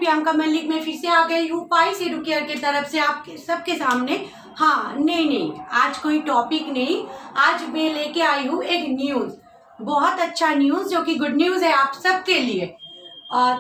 प्रियंका मल्लिक मैं फिर से आ गई हूँ पाइस एडुकेयर की तरफ से आपके सबके सामने। हाँ, नहीं, आज कोई टॉपिक नहीं, आज मैं लेके आई हूँ एक न्यूज़, बहुत अच्छा न्यूज़ जो कि गुड न्यूज़ है आप सबके लिए।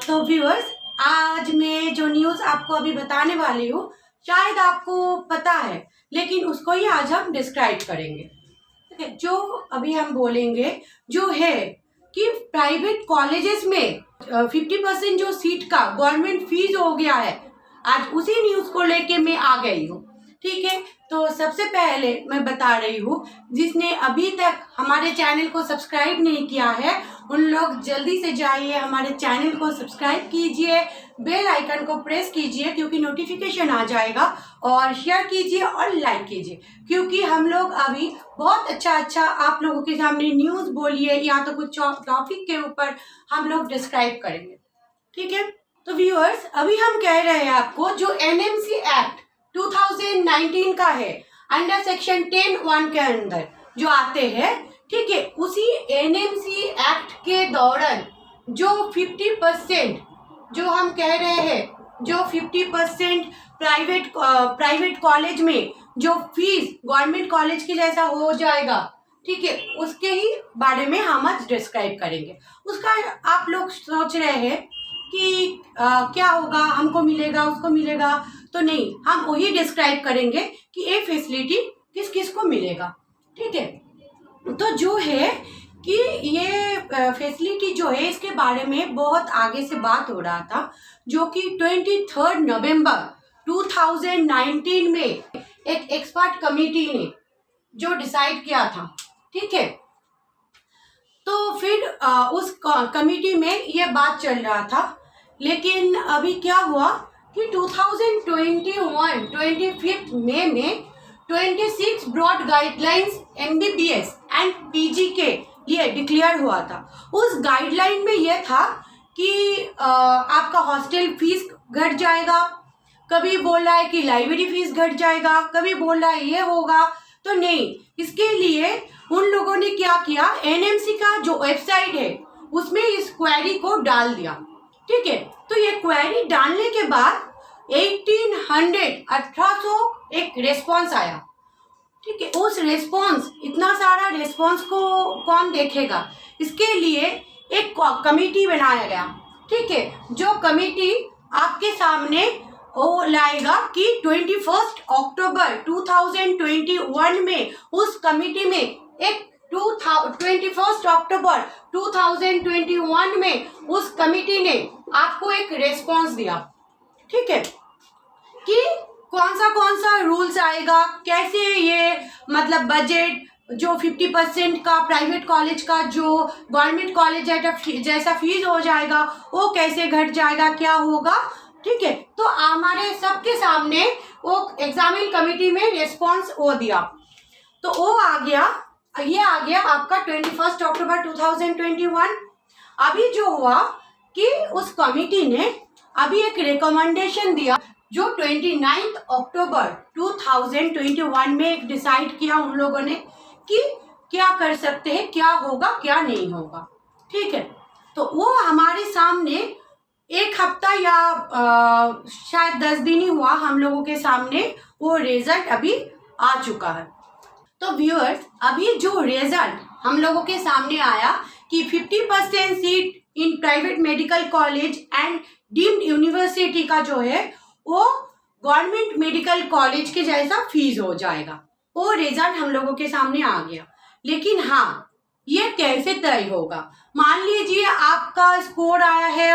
तो व्यूअर्स, आज मैं जो न्यूज़ आपको अभी बताने वाली हूँ शायद आपको पता है, लेकिन उसको ही आज हम डिस्क्राइब करेंगे। जो अभी हम बोलेंगे जो है कि प्राइवेट कॉलेजेस में 50% जो सीट का गवर्नमेंट फीस हो गया है, आज उसी न्यूज़ को लेके मैं आ गई हूँ। ठीक है, तो सबसे पहले मैं बता रही हूँ, जिसने अभी तक हमारे चैनल को सब्सक्राइब नहीं किया है उन लोग जल्दी से जाइए हमारे चैनल को सब्सक्राइब कीजिए, बेल आइकन को प्रेस कीजिए क्योंकि नोटिफिकेशन आ जाएगा, और शेयर कीजिए और लाइक कीजिए क्योंकि हम लोग अभी बहुत अच्छा आप लोगों के सामने न्यूज़ बोलिए या तो कुछ टॉपिक के ऊपर हम लोग डिस्क्राइब करेंगे। ठीक है, तो व्यूअर्स, अभी हम कह रहे हैं आपको जो एनएमसी एक्ट 2019 का है, अंडर सेक्शन 10(1) के अंदर जो आते हैं, ठीक है, उसी एनएमसी एक्ट के दौरान जो 50% जो हम कह रहे हैं, जो 50% प्राइवेट कॉलेज में जो फीस गवर्नमेंट कॉलेज की जैसा हो जाएगा, ठीक है, उसके ही बारे में हम आज डिस्क्राइब करेंगे। उसका आप लोग सोच रहे हैं कि क्या होगा, हमको मिलेगा उसको मिलेगा, तो नहीं, हम वही डिस्क्राइब करेंगे कि ये फैसिलिटी किस किस को मिलेगा। ठीक है, तो जो है कि ये फैसिलिटी जो है इसके बारे में बहुत आगे से बात हो रहा था, जो कि 23 नवंबर 2019 में एक एक्सपर्ट कमेटी ने जो डिसाइड किया था। ठीक है, तो फिर उस कमेटी में ये बात चल रहा था, लेकिन अभी क्या हुआ कि 2021 25 मई में 26 broad guidelines MBBS and PG के लिए डिक्लेयर हुआ था। उस गाइडलाइन में यह था कि आपका हॉस्टल फीस घट जाएगा, कभी बोल रहा है कि लाइब्रेरी फीस घट जाएगा, कभी बोल रहा है ये होगा, तो नहीं, इसके लिए उन लोगों ने क्या किया, एनएमसी का जो वेबसाइट है उसमें इस क्वेरी को डाल दिया। ठीक है, तो ये क्वेरी डालने के बाद 1800 एक रेस्पॉन्स आया। ठीक है, उस रेस्पॉन्स, इतना सारा रेस्पॉन्स को कौन देखेगा, इसके लिए एक कमेटी बनाया गया। ठीक है, जो कमेटी आपके सामने वो लाएगा कि 21 अक्टूबर 2021 में उस कमेटी में एक 21 अक्टूबर 2021 में उस कमेटी ने आपको एक रेस्पॉन्स दिया। ठीक है, कि कौन सा रूल्स आएगा, कैसे ये मतलब बजट जो 50% का प्राइवेट कॉलेज का जो गवर्नमेंट कॉलेज जैसा फीस हो जाएगा वो कैसे घट जाएगा, क्या होगा। ठीक है, तो हमारे सबके सामने वो एग्जामिन कमेटी में रेस्पॉन्स वो दिया, तो वो आ गया, ये आ गया आपका 21 अक्टूबर 2021। अभी जो हुआ कि उस कमेटी ने अभी एक रिकमेंडेशन दिया जो 29 अक्टूबर 2021 में एक डिसाइड किया उन लोगों ने कि क्या कर सकते हैं, क्या होगा क्या नहीं होगा। ठीक है, तो वो हमारे सामने एक हफ्ता या शायद 10 दिन ही हुआ, हम लोगों के सामने वो रिजल्ट अभी आ चुका है। तो व्यूअर्स, अभी जो रिजल्ट हम लोगों के सामने आया कि 50% seat in private medical college and deemed university का जो है वो गवर्नमेंट मेडिकल कॉलेज के जैसा फीस हो जाएगा, वो रिजल्ट हम लोगों के सामने आ गया। लेकिन हाँ, ये कैसे तय होगा, मान लीजिए आपका स्कोर आया है,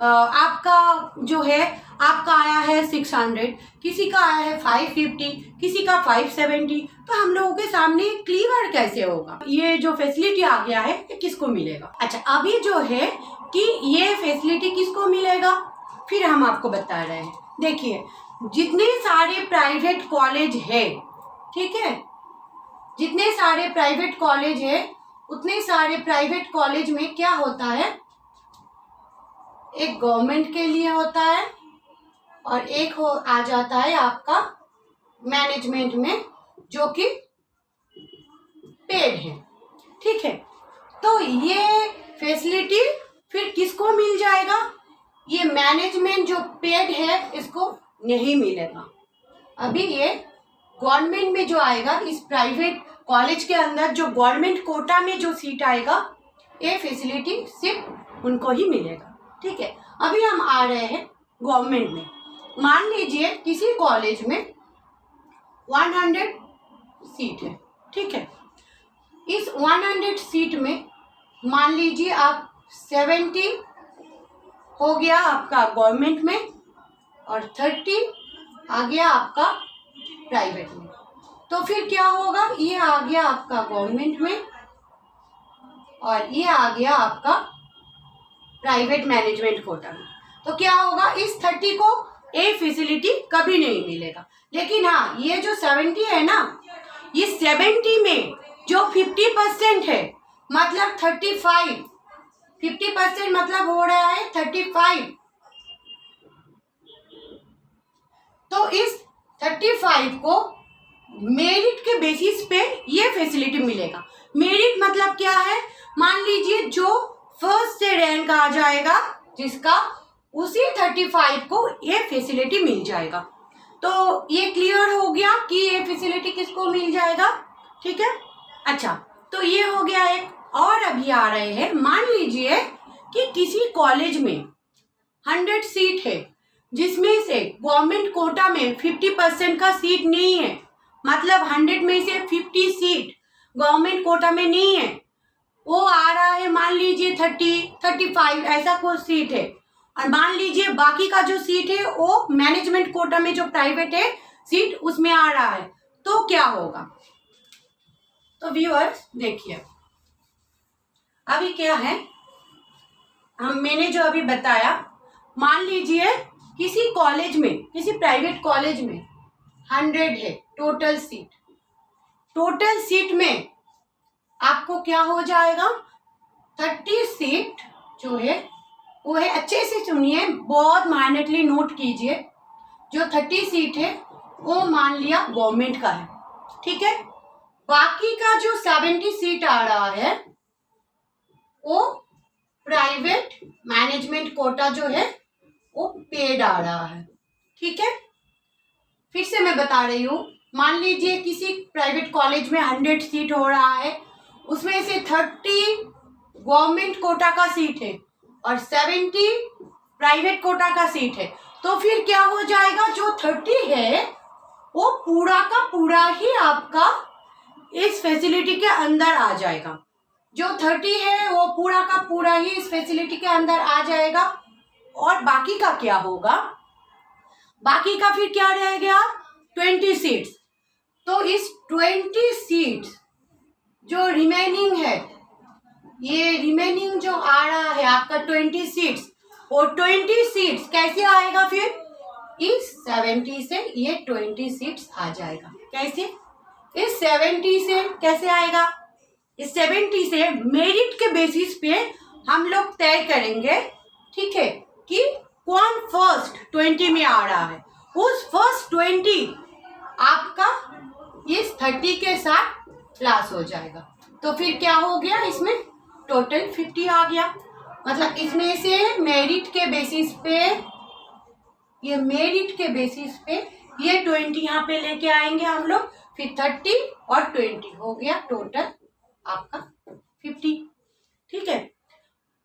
आपका जो है आपका आया है 600, किसी का आया है 550, किसी का 570, तो हम लोगों के सामने क्लियर कैसे होगा, ये जो फैसिलिटी आ गया है ये किसको मिलेगा। अच्छा, अभी जो है कि ये फैसिलिटी किसको मिलेगा, फिर हम आपको बता रहे हैं। देखिए, जितने सारे प्राइवेट कॉलेज है, ठीक है, जितने सारे प्राइवेट कॉलेज है, उतने सारे प्राइवेट कॉलेज में क्या होता है, एक गवर्नमेंट के लिए होता है और एक आ जाता है आपका मैनेजमेंट में जो कि पेड है। ठीक है, तो ये फैसिलिटी फिर किसको मिल जाएगा, ये मैनेजमेंट जो पेड है इसको नहीं मिलेगा। अभी ये गवर्नमेंट में जो आएगा, इस प्राइवेट कॉलेज के अंदर जो गवर्नमेंट कोटा में जो सीट आएगा, ये फैसिलिटी सिर्फ उनको ही मिलेगा। ठीक है, अभी हम आ रहे हैं गवर्नमेंट में। मान लीजिए किसी कॉलेज में 100 सीट है। ठीक है, इस 100 सीट में मान लीजिए आप 70 हो गया आपका गवर्नमेंट में और 30 आ गया आपका प्राइवेट में। तो फिर क्या होगा, ये आ गया आपका गवर्नमेंट में और ये आ गया आपका प्राइवेट मैनेजमेंट कोटा में। तो क्या होगा, इस 30 को ये फैसिलिटी कभी नहीं मिलेगा। लेकिन हाँ, ये जो 70 है ना, ये 70 में जो 50% है, मतलब 35, 50% मतलब हो रहा है 35। तो इस 35 को मेरिट के बेसिस पे ये फैसिलिटी मिलेगा। मेरिट मतलब क्या है, मान लीजिए जो फर्स्ट से रैंक आ जाएगा जिसका, उसी 35 को ये फैसिलिटी मिल जाएगा। तो ये क्लियर हो गया कि ये फैसिलिटी किसको मिल जाएगा। ठीक है, अच्छा, तो ये हो गया एक। और अभी आ रहे हैं, मान लीजिए कि किसी कॉलेज में 100 सीट है, जिसमें से गवर्नमेंट कोटा में 50% का सीट नहीं है, मतलब 100 में से 50 सीट गवर्नमेंट कोटा में नहीं है, वो आ रहा है मान लीजिए 30, 35 ऐसा कुछ सीट है। और मान लीजिए बाकी का जो सीट है वो मैनेजमेंट कोटा में जो प्राइवेट है सीट, उसमें आ रहा है। तो क्या होगा, तो व्यूअर्स देखिए अभी क्या है, मैंने जो अभी बताया, मान लीजिए किसी कॉलेज में, किसी प्राइवेट कॉलेज में 100 है टोटल सीट। टोटल सीट में आपको क्या हो जाएगा, 30 सीट जो है वो है, अच्छे से सुनिए, बहुत माइनरली नोट कीजिए, जो 30 सीट है वो मान लिया गवर्नमेंट का है। ठीक है, बाकी का जो 70 सीट आ रहा है वो प्राइवेट मैनेजमेंट कोटा जो है वो पेड आ रहा है। ठीक है, फिर से मैं बता रही हूँ, मान लीजिए किसी प्राइवेट कॉलेज में 100 सीट हो रहा है, उसमें से 30 गवर्नमेंट कोटा का सीट है और 70 प्राइवेट कोटा का सीट है। तो फिर क्या हो जाएगा, जो 30 है वो पूरा का पूरा ही आपका इस फैसिलिटी के अंदर आ जाएगा। जो 30 है वो पूरा का पूरा ही इस फैसिलिटी के अंदर आ जाएगा। और बाकी का क्या होगा, बाकी का फिर क्या रह गया, 20 सीट्स। तो इस 20 सीट्स जो रिमेनिंग है, ये रिमेनिंग जो आ रहा है आपका 20 सीट्स, और 20 सीट्स कैसे आएगा, फिर इस 70 से ये 20 सीट्स आ जाएगा। कैसे, इस 70 से कैसे आएगा, इस 70 से मेरिट के बेसिस पे हम लोग तय करेंगे। ठीक है, कि कौन फर्स्ट 20 में आ रहा है, उस फर्स्ट 20 आपका इस 30 के साथ प्लस हो जाएगा। तो फिर क्या हो गया, इसमें टोटल 50 आ गया। मतलब इसमें से मेरिट के बेसिस पे, ये मेरिट के बेसिस पे ये 20 यहाँ पे लेके आएंगे हम लोग, फिर 30 और 20 हो गया टोटल आपका 50। ठीक है,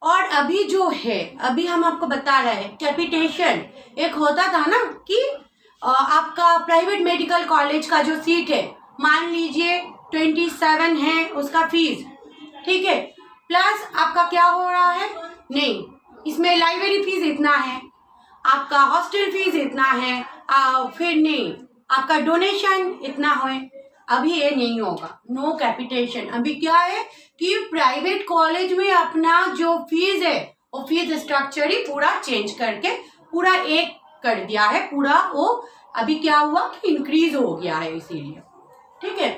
और अभी जो है, अभी हम आपको बता रहे हैं कैपिटेशन, एक होता था ना कि आपका प्राइवेट मेडिकल कॉलेज का जो सीट है, मान लीजिए 27 है उसका फीस। ठीक है, प्लस आपका क्या हो रहा है, नहीं इसमें लाइब्रेरी फीस इतना है, आपका हॉस्टल फीस इतना है, फिर नहीं आपका डोनेशन इतना है। अभी ये नहीं होगा, नो कैपिटेशन। अभी क्या है कि प्राइवेट कॉलेज में अपना जो फीस है वो फीस स्ट्रक्चर ही पूरा चेंज करके पूरा एक कर दिया है, पूरा वो अभी क्या हुआ कि इंक्रीज हो गया है, इसीलिए। ठीक है,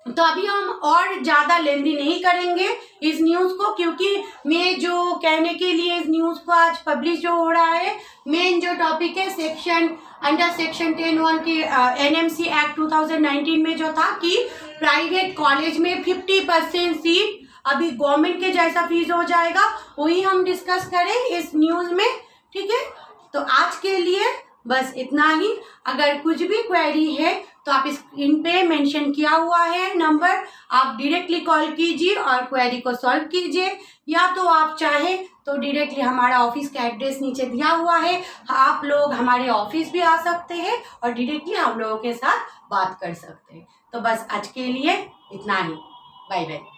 तो अभी हम और ज़्यादा लेंदी नहीं करेंगे इस न्यूज़ को, क्योंकि मैं जो कहने के लिए इस न्यूज़ को आज पब्लिश जो हो रहा है, मेन जो टॉपिक है सेक्शन अंडर सेक्शन 10(1) के एनएमसी एक्ट 2019 में जो था कि प्राइवेट कॉलेज में 50% सीट अभी गवर्नमेंट के जैसा फीस हो जाएगा, वही हम डिस्कस करें इस न्यूज़ में। ठीक है, तो आज के लिए बस इतना ही। अगर कुछ भी क्वेरी है तो आप इन पे मेंशन किया हुआ है नंबर, आप डायरेक्टली कॉल कीजिए और क्वेरी को सॉल्व कीजिए, या तो आप चाहे तो डायरेक्टली हमारा ऑफिस का एड्रेस नीचे दिया हुआ है, आप लोग हमारे ऑफिस भी आ सकते हैं और डायरेक्टली हम लोगों के साथ बात कर सकते हैं। तो बस आज के लिए इतना ही। Bye bye.